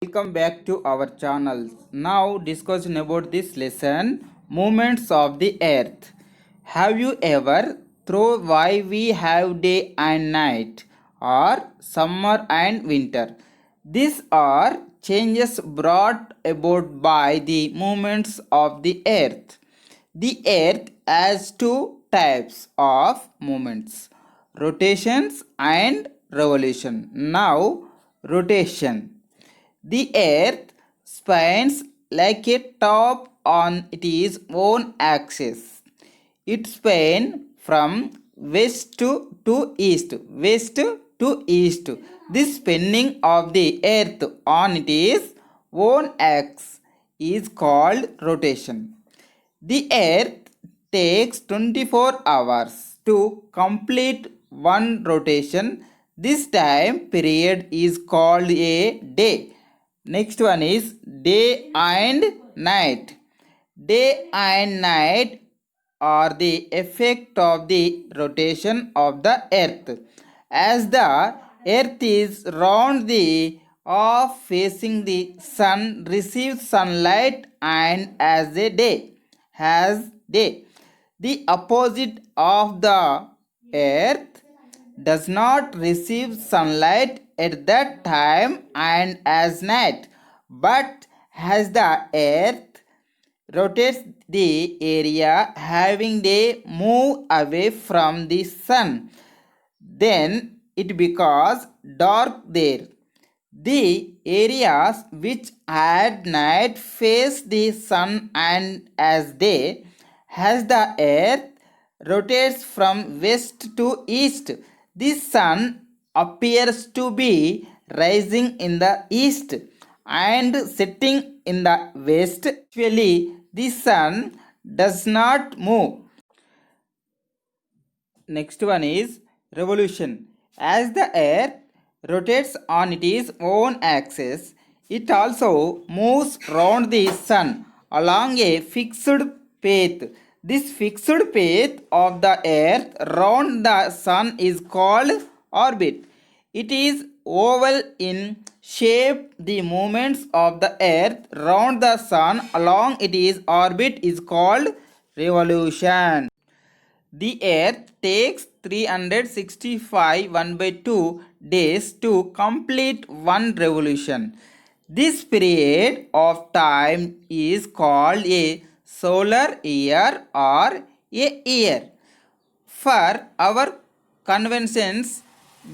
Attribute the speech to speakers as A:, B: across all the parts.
A: Welcome back to our channel. Now discussion about this lesson, movements of the earth. Have you ever thought why we have day and night or summer and winter? These are changes brought about by the movements of the earth. The earth has two types of movements, rotations and revolution. Now, rotation. The earth spins like a top on its own axis. It spins from west to east. This spinning of the earth on its own axis is called rotation. The earth takes 24 hours to complete one rotation. This time period is called a day. Next one is day and night. Day and night are the effect of the rotation of the earth. As the earth is round, the half facing the sun receives sunlight and as a day has day. The opposite of the earth does not receive sunlight at that time and as night, but as the earth rotates the area having they move away from the sun, then it becomes dark there. The areas which at night face the sun and as day, as the earth rotates from west to east, the sun appears to be rising in the east and setting in the west. Actually, the sun does not move. Next one is revolution. As the earth rotates on its own axis, it also moves round the sun along a fixed path. This fixed path of the earth round the sun is called orbit. It is oval in shape. The movements of the earth round the sun along its orbit is called revolution. The earth takes 365 1 by 2 days to complete one revolution. This period of time is called a solar year or a year. For our conventions,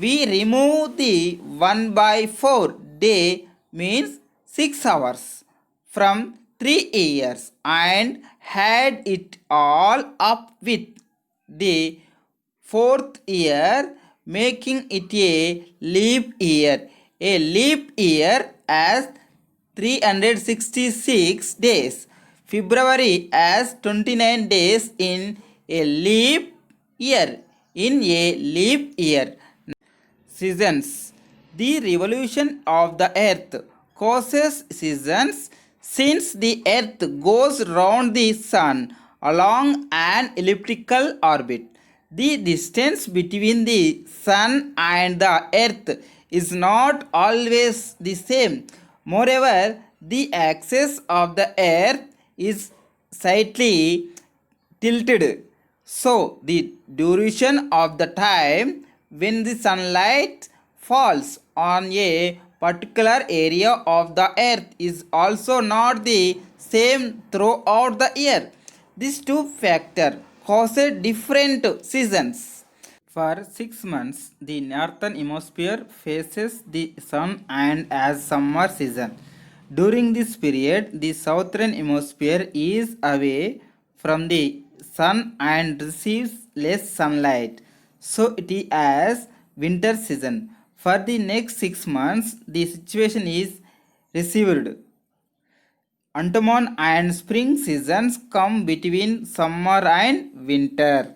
A: we remove the 1 by 4 day means 6 hours from 3 years and add it all up with the fourth year, making it a leap year. A leap year has 366 days. February has 29 days in a leap year. In a leap year. Seasons. The revolution of the earth causes seasons since the earth goes round the sun along an elliptical orbit. The distance between the sun and the earth is not always the same. Moreover, the axis of the earth is slightly tilted. So, the duration of the time when the sunlight falls on a particular area of the earth is also not the same throughout the year. These two factors cause different seasons. For 6 months, the northern hemisphere faces the sun and as summer season. During this period, the southern hemisphere is away from the sun and receives less sunlight. So it is as winter season. For the next 6 months, the situation is received. Autumn and spring seasons come between summer and winter.